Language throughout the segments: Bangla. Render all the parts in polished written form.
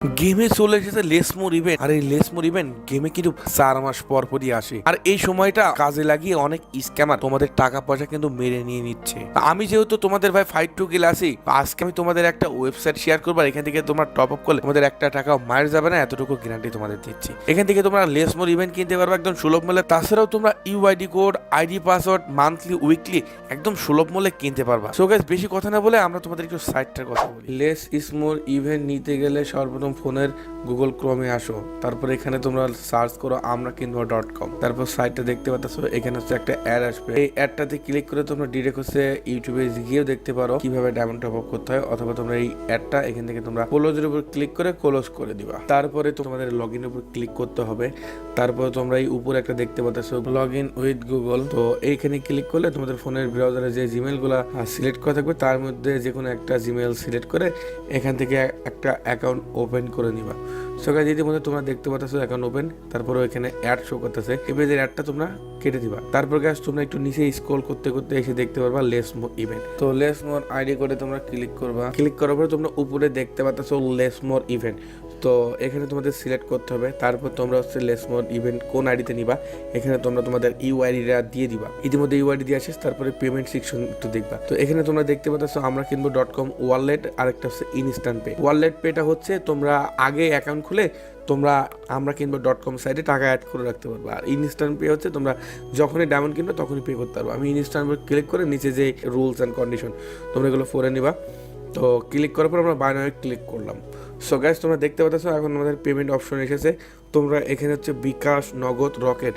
গেমে চলে এসেছে লেসমোর ইভেন্ট। আর এই লেসমোর ইভেন্ট গেমে কিন্তু 4 মাস পর পরই আসে। আর এই সময়টা কাজে লাগিয়ে অনেক স্ক্যামার তোমাদের টাকা পয়সা কিন্তু মেরে নিয়ে নিচ্ছে। আমি যেহেতু তোমাদের ভাই ফাইট টু কিল আসি, আজকে আমি তোমাদের একটা ওয়েবসাইট শেয়ার করবো। এখান থেকে তোমরা টপ আপ করলে তোমাদের একটা টাকাও মার যাবে না, এতটুকু গ্যারান্টি তোমাদের দিচ্ছি। এখান থেকে তোমরা লেসমোর ইভেন্ট কিনতে পারবে একদম সুলভ মূল্যে। তাছাড়াও তোমরা UID code, ID password monthly weekly একদম সুলভ মূল্যে কিনতে পারবা। সো গাইস, বেশি কথা না বলে আমরা তোমাদের একটু সাইটটার কথা বলি। লেস ইসমোর ইভেন্ট নিতে গেলে সর্বপ্রথম ফোনের গুগল ক্রোমে আসো, তারপর এখানে তোমরা সার্চ করো আমরাকিনবো.com। তারপর সাইটটা দেখতে পাচ্ছ, এখানে হচ্ছে একটা অ্যাড আসবে। এই অ্যাডটাতে ক্লিক করে তোমরা ডিরেক্ট হচ্ছে ইউটিউবে গিয়েও দেখতে পারো কিভাবে ডায়মন্ড টপ আপ করতে হয়। অথবা তোমরা এই অ্যাডটা এখান থেকে তোমরা ক্লোজের উপর ক্লিক করে ক্লোজ করে দিবা। তারপরে তোমাদের লগ ইনের উপর ক্লিক করতে হবে। তারপর তোমরা এই উপরে একটা দেখতে পাচ্ছ লগ ইন উইথ গুগল। তো এইখানে ক্লিক করলে তোমাদের ফোনের ব্রাউজারে যে জিমেল গুলা সিলেক্ট করা থাকবে তার মধ্যে যে কোনো একটা জিমেল সিলেক্ট করে এখান থেকে একটা অ্যাকাউন্ট ওপেন করে নিবা। সো গাইস, ইতিমধ্যে তোমরা দেখতে পাচ্ছ অ্যাকাউন্ট ওপেন। তারপরে এখানে অ্যাড শো করতেছে, এবার অ্যাডটা তোমরা কেটে দিবা। তারপর গাইস, তোমরা একটু নিচে স্ক্রল করতে করতে এসে দেখতে পারবা লেসমোর ইভেন্ট। তো লেসমোর আইডি করে তোমরা ক্লিক করবা। ক্লিক করার পরে তোমরা উপরে দেখতে পাচ্ছ লেসমোর ইভেন্ট। তো এখানে তোমাদের সিলেক্ট করতে হবে। তারপর তোমরা হচ্ছে লেসমোর ইভেন্ট কোন আইডিতে নিবা, এখানে তোমরা তোমাদের ইউআইডিটা দিয়ে দিবা। ইতিমধ্যে ইউআইডি দিয়ে আসিস, তারপরে পেমেন্ট সেকশন একটু দেখবা। তো এখানে তোমরা দেখতে পাচ্ছ আমরাকিনবো.com ওয়ালেট, আর একটা হচ্ছে ইনস্ট্যান্ট পে। ওয়ালেট পেটা হচ্ছে তোমরা আগে অ্যাকাউন্ট খুলে তোমরা আমরাকিনবো.com সাইটে টাকা অ্যাড করে রাখতে পারবে। আর ইনস্ট্যান্ট পে হচ্ছে তোমরা যখনই ডায়মন্ড কিনবে তখনই পে করতে পারবে। আমি ইনস্ট্যান্ট পে ক্লিক করে নিচে যে রুলস অ্যান্ড কন্ডিশন তোমরা এগুলো পড়ে নিবা। তো ক্লিক করার পর আমরা বাই নাও ক্লিক করলাম। সো গাইস, তোমরা দেখতে পাচ্ছ এখন আমাদের পেমেন্ট অপশন এসেছে। তোমরা এখানে হচ্ছে বিকাশ, নগদ, রকেট,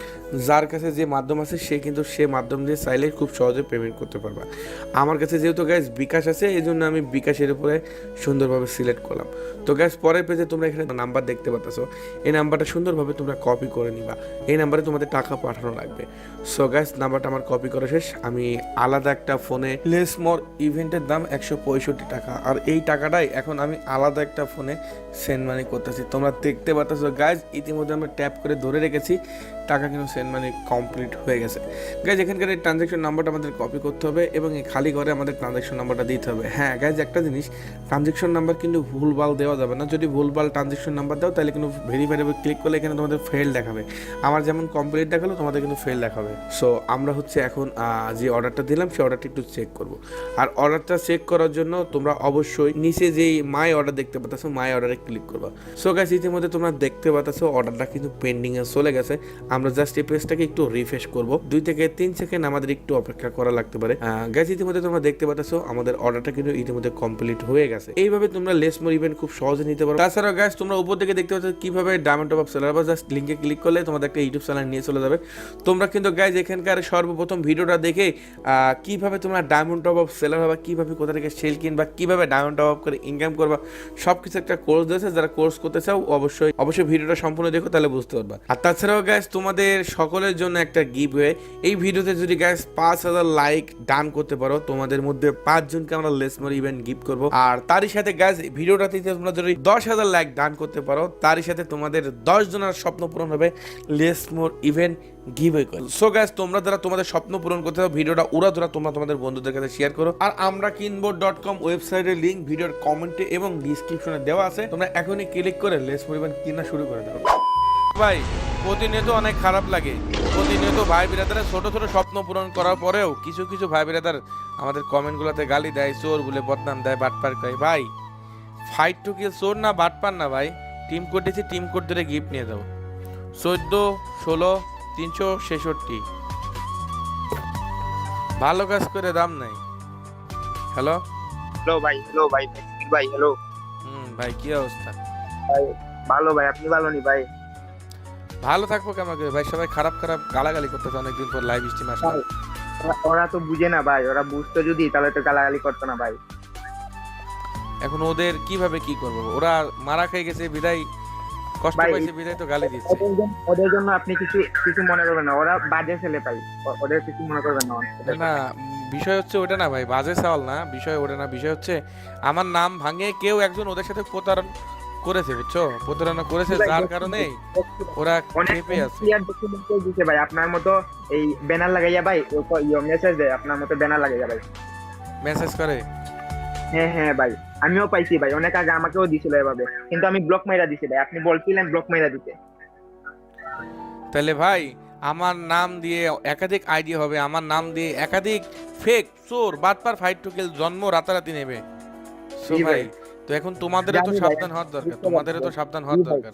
যার কাছে যে মাধ্যম আছে সে কিন্তু সে মাধ্যম দিয়ে চাইলে খুব সহজে পেমেন্ট করতে পারবা। আমার কাছে যেহেতু গাইস বিকাশ আছে, এই জন্য আমি বিকাশের উপরে সুন্দরভাবে সিলেক্ট করলাম। তো গাইস, পরের পেজে তোমরা এখানে নাম্বার দেখতে পাচ্ছ, এই নাম্বারটা সুন্দরভাবে তোমরা কপি করে নিবা। এই নাম্বারে তোমাদের টাকা পাঠানো লাগবে। সো গাইস, নাম্বারটা আমার কপি করা শেষ। আমি আলাদা একটা ফোনে লেসমোর ইভেন্টের দাম 165 টাকা, আর এই টাকাটাই এখন আমি আলাদা একটা ফোনে সেন্ড মানি করতেছি। তোমরা দেখতে পাচ্ছ গাইস, ইতিমধ্যে আমরা ট্যাপ করে ধরে রেখেছি, টাকা কিন্তু সেন্ড মানি কমপ্লিট হয়ে গেছে। গাইজ, এখানকার এই ট্রানজ্যাকশন নাম্বারটা আমাদের কপি করতে হবে এবং এই খালি ঘরে আমাদের ট্রানজ্যাকশন নাম্বারটা দিতে হবে। হ্যাঁ গাইজ, একটা জিনিস, ট্রানজ্যাকশন নাম্বার কিন্তু ভুলভাল দেওয়া যাবে না। যদি ভুলভাল ট্রানজ্যাকশন নাম্বার দাও তাহলে কিন্তু ভেরিফাইড ক্লিক করলে এখানে তোমাদের ফেল দেখাবে। আমার যেমন কমপ্লিট দেখালো, তোমাদের কিন্তু ফেল দেখাবে। সো আমরা হচ্ছে এখন যে অর্ডারটা দিলাম সেই অর্ডারটা একটু চেক করব। আর অর্ডারটা চেক করার জন্য তোমরা অবশ্যই নিচে যেই মাই অর্ডার দেখতে পাচ্ছ মাই অর্ডারে ক্লিক করবা। সো গাইজ, ইতিমধ্যে তোমরা দেখতে পাচ্ছ অর্ডারটা কিন্তু পেন্ডিং এ চলে গেছে। আমরা জাস্ট এই পেজটাকে একটু রিফ্রেশ করব, 2 থেকে 3 সেকেন্ড আমাদের একটু অপেক্ষা করা লাগতে পারে। গাইজ, ইতিমধ্যে তোমরা দেখতে পাচ্ছ আমাদের অর্ডারটা কিন্তু ইতিমধ্যে কমপ্লিট হয়ে গেছে। এইভাবে তোমরা লেসমোর ইভেন্ট খুব সহজে নিতে পারো। তাছাড়া গাইজ, তোমরা উপর থেকে দেখতে পাচ্ছ কিভাবে ডায়মন্ড টপ আপ সেলার, বা জাস্ট লিংকে ক্লিক করলে তোমাদের একটা ইউটিউব চ্যানেল নিয়ে চলে যাবে। তোমরা কিন্তু গাইজ এখানকার সর্বপ্রথম ভিডিওটা দেখে কিভাবে তোমরা ডায়মন্ড টপ আপ সেলার হবে, কিভাবে কোথা থেকে সেল কিনবা, কিভাবে ডায়মন্ড টপ আপ করে ইনকাম করবা, সবকিছু একটা কোর্স দিয়েছে। যারা কোর্স করতে চাও অবশ্যই ভিডিওটা সম্পূর্ণ দেখো, তাহলে বুঝতে পারবা। আর তাছাড়াও গাইজ, তোমাদের সকলের জন্য একটা গিভওয়ে। এই ভিডিওতে যদি গাইজ 5000 লাইক ডান করতে পারো, তোমাদের মধ্যে 5 জনকে আমরা লেসমোর ইভেন্ট গিফট করব। আর তারই সাথে গাইজ, ভিডিওটাতে তোমরা যদি 10,000 লাইক ডান করতে পারো, তারই সাথে তোমাদের 10 জনের স্বপ্ন পূরণ হবে লেসমোর ইভেন্ট গিভওয়ে করে। সো গাইজ, তোমরা যারা তোমাদের স্বপ্ন পূরণ করতে চাও, ভিডিওটা উড়াধুরা তোমরা তোমাদের বন্ধুদের কাছে শেয়ার করো। আর আমরাকিনবো.com ওয়েবসাইটের লিংক ভিডিওর কমেন্টে এবং ডিসক্রিপশনে দেওয়া আছে। তোমরা এখনই ক্লিক করে লেসমোর ইভেন্ট কিনা শুরু করে দাও। ভাই, প্রতিনিয়ত অনেক খারাপ লাগে। প্রতিনিয়ত ভাই বিরাদারা ছোট ছোট স্বপ্ন পূরণ করার পরেও কিছু কিছু ভাই বিরাদার আমাদের কমেন্টগুলোতে গালি দেয়, চোর বলে বদনাম দেয়, বাটপার কয়। ভাই, ফাইট টু কিল চোর না বাটপার না ভাই। টিম কোড দিয়েছি, টিম কোড ধরে গিফট নিয়ে যাও। 14 16 366। ভালো কাজ করে দাম নাই। হ্যালো ভাই, ভাই হ্যালো ভাই, কি অবস্থা? ভাই, ভালো ভাই, আপনি ভালো নি ভাই? ভালো থাকবো কেমন করে ভাই? সবাই খারাপ খারাপ গালাগালি করতেছে অনেকদিন পর লাইভ স্ট্রিম আসলাম। ওরা তো বুঝে না ভাই, ওরা বুঝতো যদি তাহলে তো গালাগালি করতো না ভাই। এখন ওদের কিভাবে কি করবো? ওরা মারা খেয়ে গেছে বিদায়, কষ্ট পাইছে বিদায় তো গালি দিচ্ছে। ওদের জন্য আপনি কিছু কিছু মনে করবেন না, ওরা বাজে ছেলে ভাই, ওদের কিছু মনে করবেন না। না, বিষয় হচ্ছে ওটা না ভাই, বাজে সওয়াল না, বিষয় ওটা না। বিষয় হচ্ছে আমার নাম ভাঙে কেউ একজন ওদের সাথে প্রতারণা করেছে, বুঝছো? প্রতারণা করেছে, যার কারণে ওরা খেপে আছে ভাই। আপনার মতো এই ব্যানার লাগাইয়া ভাই, মেসেজ দেয় আপনার মতো ব্যানার লাগাইয়া ভাই, মেসেজ করে। হ্যাঁ হ্যাঁ ভাই, আমিও পাইছি ভাই, অনেক আগে আমাকেও দিছিল এভাবে, কিন্তু আমি ব্লক মাইরা দিছি ভাই, আপনি বলছিলেন ব্লক মাইরা দিতে। তাহলে ভাই আমার নাম দিয়ে একাধিক আইডি হবে, আমার নাম দিয়ে একাধিক ফেক চোর বাটপার ফাইট টু কিল জন্ম রাতারাতি নেবে। সো জি ভাই ভাই। তো এখন তোমাদেরও তো জানি ভাই, সাবধান হওয়ার দরকার, বুঝতে তোমাদেরও পারছি তো ভাই। সাবধান হওয়ার জি ভাই, দরকার।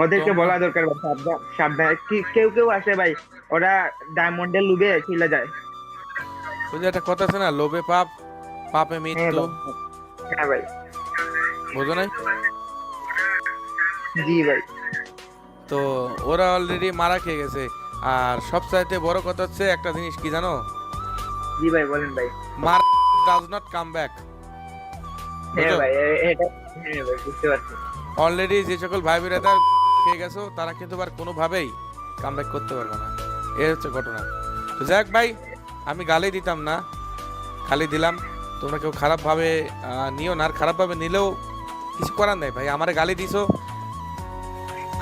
ওদেরকে তোমরা বলা দরকার ভাই, সাবধান সাবধান। কেউ কেউ আছে ভাই, ওরা ডায়মন্ডের লুবে চলে যায়। ওই যে একটা কথা আছে না, লোভে পাপ, পাপে হ্যাঁ মৃত্যু, ভাই, হ্যাঁ ভাই। বোঝো নাই? জি ভাই। তো ওরা অলরেডি মারা খেয়ে গেছে। আর সবচাইতে বড় কথা হচ্ছে একটা জিনিস কি জানো, জি ভাই, বলেন ভাই। মার ডাজ নট কাম ব্যাক। হ্যাঁ ভাই, এটা, হ্যাঁ ভাই, বুঝতে পারছি। অলরেডি যে সকল ভাই বিরাদার খেয়ে গেছো তারা কিন্তু আর কোনোভাবেই কাম ব্যাক করতে পারবে না, এই হচ্ছে ঘটনা। তো যাক ভাই, আমি গালি দিতাম না, খালি দিলাম। তোমরা কেউ খারাপভাবে নিও না, আর খারাপভাবে নিলেও কিছু করার নাই ভাই। আমারে গালি দিছো,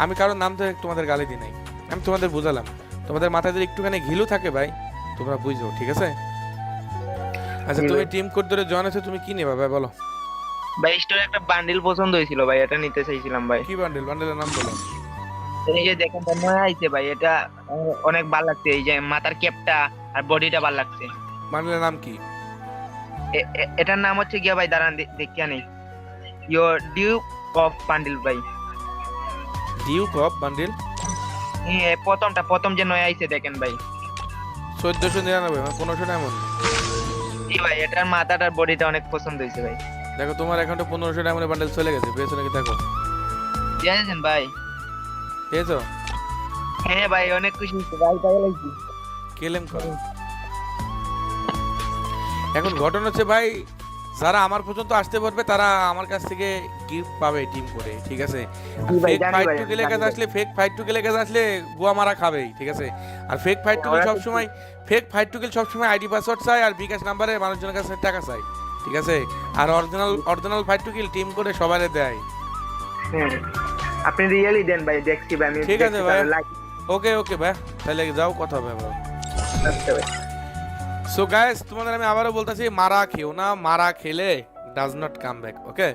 আমি কারোর নাম ধরে তোমাদের গালি দিই নাই, আমি তোমাদের বুঝালাম। তোমাদের মাথায় যদি একটুখানি ঘিলু থাকে ভাই, তোমরা বুঝো, ঠিক আছে? আচ্ছা, জি তুমি ভাই। টিম কোড ধরে জয়েন আছো, তুমি কি নেবা ভাই বলো? ভাই স্টোরে একটা বান্ডিল পছন্দ হয়েছিল ভাই, এটা নিতে চাইছিলাম ভাই। কি বান্ডেল, বান্ডেলের নাম বলো। এই যে দেখেন তো নয়া আইছে ভাই, এটা অনেক ভালো লাগছে, এই যে মাথার ক্যাপটা আর বডিটা ভালো লাগছে। বান্ডেলের নাম কি? এটার নাম হচ্ছে গিয়া ভাই, দাঁড়ান দেখিয়া নেই, ইয়োর ডিউক অফ বান্ডিল ভাই। ডিউক অফ বান্ডেল, হ্যাঁ, প্রথম যে নয়া আইছে দেখেন ভাই। 1499 মানে 1500 ডায়মন্ড। জি ভাই, এটার মাথাটার বডিটা অনেক পছন্দ হয়েছে ভাই। দেখো তোমার অ্যাকাউন্টে 1500 ডায়মন্ডের বান্ডেল চলে গেছে, পেয়েছো নাকি দেখো? জানেন ভাই? পেয়েছো? হ্যাঁ ভাই, অনেক খুশি হয়েছে ভাই, তাই লাগছি। কেলেম করো। এখন ঘটনা হচ্ছে ভাই, যারা আমার পর্যন্ত আসতে পারবে তারা আমার কাছ থেকে গিফট পাবে টিম করে, ঠিক আছে? জি ভাই, ফেক জানি ফাইট ভাই, টু কিলের জানি কাছে ভাই। আসলে, ফেক ফাইট টু কিলের কাছে আসলে গোয়া মারা খাবেই, ঠিক আছে? আর ফেক ফাইট টু কিল ওরা তো সবসময়, ফেক ফাইট টু কিল সবসময় আইডি পাসওয়ার্ড চাই আর বিকাশ নাম্বারে মানুষজনের কাছে টাকা চাই, ঠিক আছে? আর original fight to kill team করে সবারে দেয়। হ্যাঁ, আপনি রিয়েলি দেন ভাই, দেখছি ভাই, আমি ঠিক আছে দেখছি ভাই। তাহলে, লাইক ওকে ওকে ভাই, তাহলে যাও, কথা হবে আবার। করতে ভাই। সো গাইস, তোমাদের আমি আবারও বলতেছি, মারা খেও না, মারা খেলে does not come back, okay?